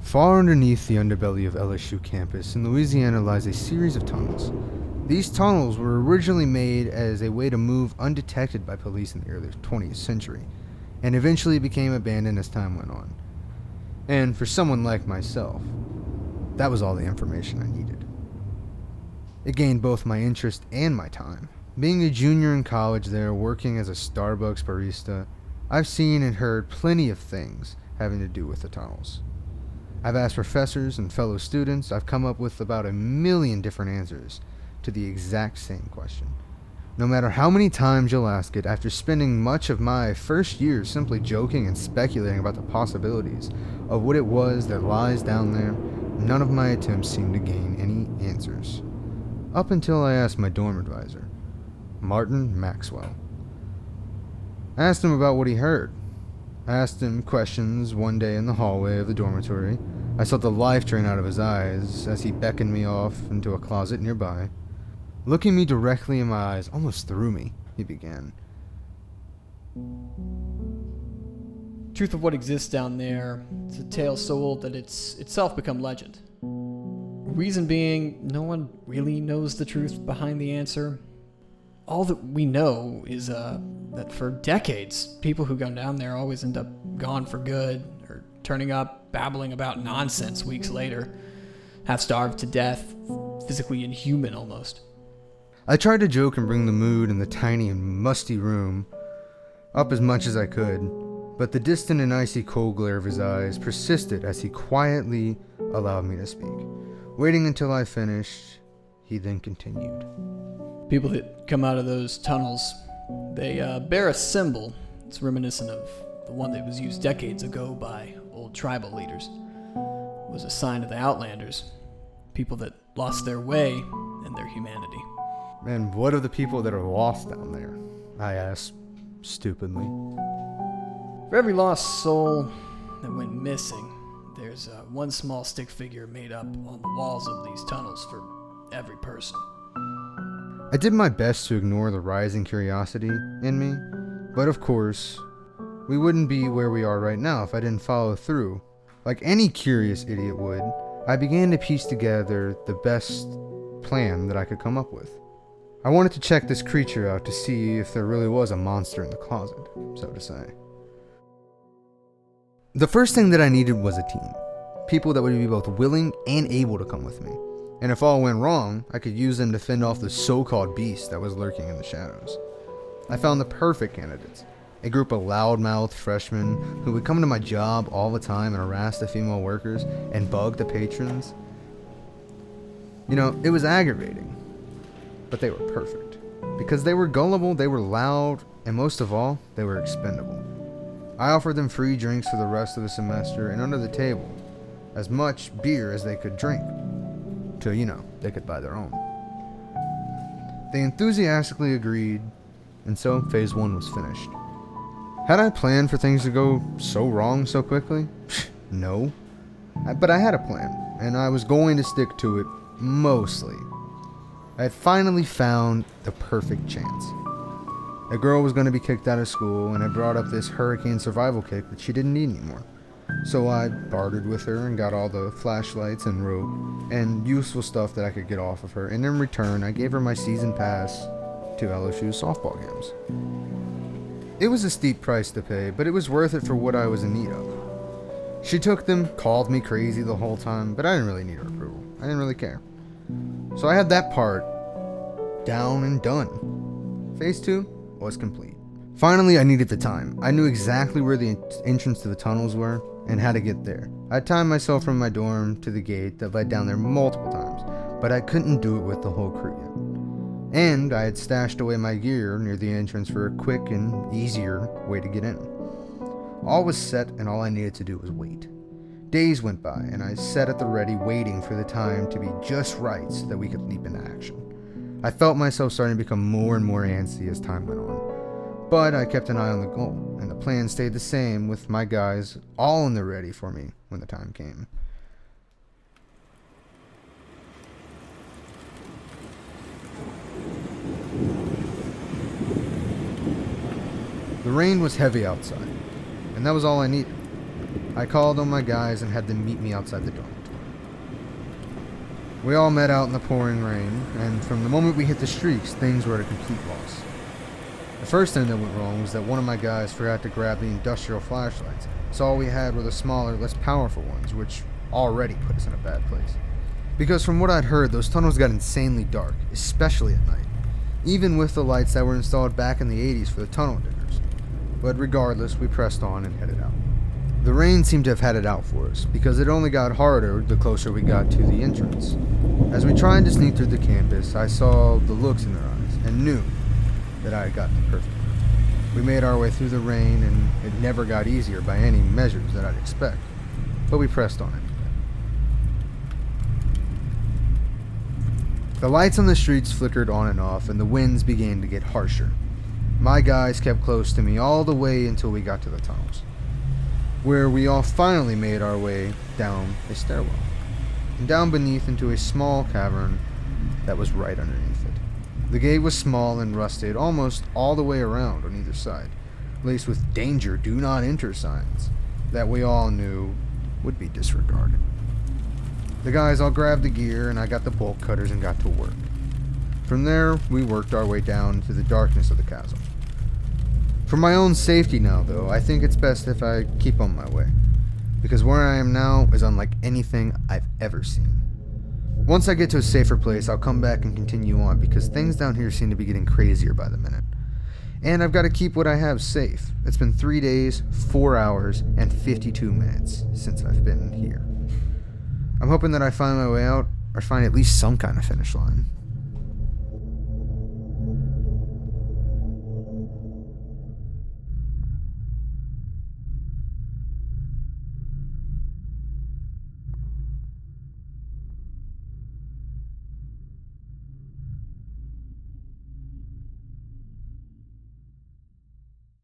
Far underneath the underbelly of LSU campus in Louisiana lies a series of tunnels. These tunnels were originally made as a way to move undetected by police in the early 20th century, and eventually became abandoned as time went on. And for someone like myself, that was all the information I needed. It gained both my interest and my time. Being a junior in college there, working as a Starbucks barista, I've seen and heard plenty of things having to do with the tunnels. I've asked professors and fellow students. I've come up with about 1,000,000 different answers to the exact same question. No matter how many times you'll ask it, after spending much of my first year simply joking and speculating about the possibilities of what it was that lies down there, none of my attempts seemed to gain any answers. Up until I asked my dorm advisor, Martin Maxwell. I asked him about what he heard. I asked him questions one day in the hallway of the dormitory. I saw the life drain out of his eyes as he beckoned me off into a closet nearby. Looking me directly in my eyes, almost through me, he began. Truth of what exists down there, it's a tale so old that it's itself become legend. Reason being, no one really knows the truth behind the answer. All that we know is that for decades, people who go down there always end up gone for good, or turning up, babbling about nonsense weeks later, half starved to death, physically inhuman almost. I tried to joke and bring the mood in the tiny and musty room up as much as I could, but the distant and icy cold glare of his eyes persisted as he quietly allowed me to speak. Waiting until I finished, he then continued. People that come out of those tunnels, they bear a symbol. It's reminiscent of the one that was used decades ago by old tribal leaders. It was a sign of the Outlanders, people that lost their way and their humanity. And what of the people that are lost down there? I asked, stupidly. For every lost soul that went missing, there's one small stick figure made up on the walls of these tunnels for every person. I did my best to ignore the rising curiosity in me, but of course, we wouldn't be where we are right now if I didn't follow through. Like any curious idiot would, I began to piece together the best plan that I could come up with. I wanted to check this creature out to see if there really was a monster in the closet, so to say. The first thing that I needed was a team. People that would be both willing and able to come with me. And if all went wrong, I could use them to fend off the so-called beast that was lurking in the shadows. I found the perfect candidates. A group of loud-mouthed freshmen who would come to my job all the time and harass the female workers and bug the patrons. You know, it was aggravating, but they were perfect. Because they were gullible, they were loud, and most of all, they were expendable. I offered them free drinks for the rest of the semester and under the table, as much beer as they could drink. Till, they could buy their own. They enthusiastically agreed, and so phase 1 was finished. Had I planned for things to go so wrong so quickly? No. But I had a plan, and I was going to stick to it mostly. I had finally found the perfect chance. A girl was going to be kicked out of school, and I brought up this hurricane survival kit that she didn't need anymore. So I bartered with her and got all the flashlights and rope and useful stuff that I could get off of her, and in return I gave her my season pass to LSU's softball games. It was a steep price to pay, but it was worth it for what I was in need of. She took them, called me crazy the whole time, but I didn't really need her approval. I didn't really care. So I had that part down and done. Phase 2 was complete. Finally, I needed the time. I knew exactly where the entrance to the tunnels were and how to get there. I timed myself from my dorm to the gate that led down there multiple times, but I couldn't do it with the whole crew yet. And I had stashed away my gear near the entrance for a quick and easier way to get in. All was set, and all I needed to do was wait. Days went by, and I sat at the ready waiting for the time to be just right so that we could leap into action. I felt myself starting to become more and more antsy as time went on. But I kept an eye on the goal, and the plan stayed the same with my guys all in the ready for me when the time came. The rain was heavy outside, and that was all I needed. I called on my guys and had them meet me outside the dormitory. We all met out in the pouring rain, and from the moment we hit the streets, things were at a complete loss. The first thing that went wrong was that one of my guys forgot to grab the industrial flashlights, so all we had were the smaller, less powerful ones, which already put us in a bad place. Because from what I'd heard, those tunnels got insanely dark, especially at night, even with the lights that were installed back in the 80s for the tunnel diggers. But regardless, we pressed on and headed out. The rain seemed to have had it out for us, because it only got harder the closer we got to the entrance. As we tried to sneak through the campus, I saw the looks in their eyes, and knew that I had gotten it perfect. We made our way through the rain, and it never got easier by any measures that I'd expect, but we pressed on it. The lights on the streets flickered on and off, and the winds began to get harsher. My guys kept close to me all the way until we got to the tunnels, where we all finally made our way down a stairwell, and down beneath into a small cavern that was right underneath it. The gate was small and rusted almost all the way around on either side, laced with "Danger, do not enter" signs that we all knew would be disregarded. The guys all grabbed the gear, and I got the bolt cutters and got to work. From there, we worked our way down into the darkness of the chasm. For my own safety now, though, I think it's best if I keep on my way, because where I am now is unlike anything I've ever seen. Once I get to a safer place, I'll come back and continue on, because things down here seem to be getting crazier by the minute. And I've got to keep what I have safe. It's been 3 days, 4 hours, and 52 minutes since I've been here. I'm hoping that I find my way out, or find at least some kind of finish line.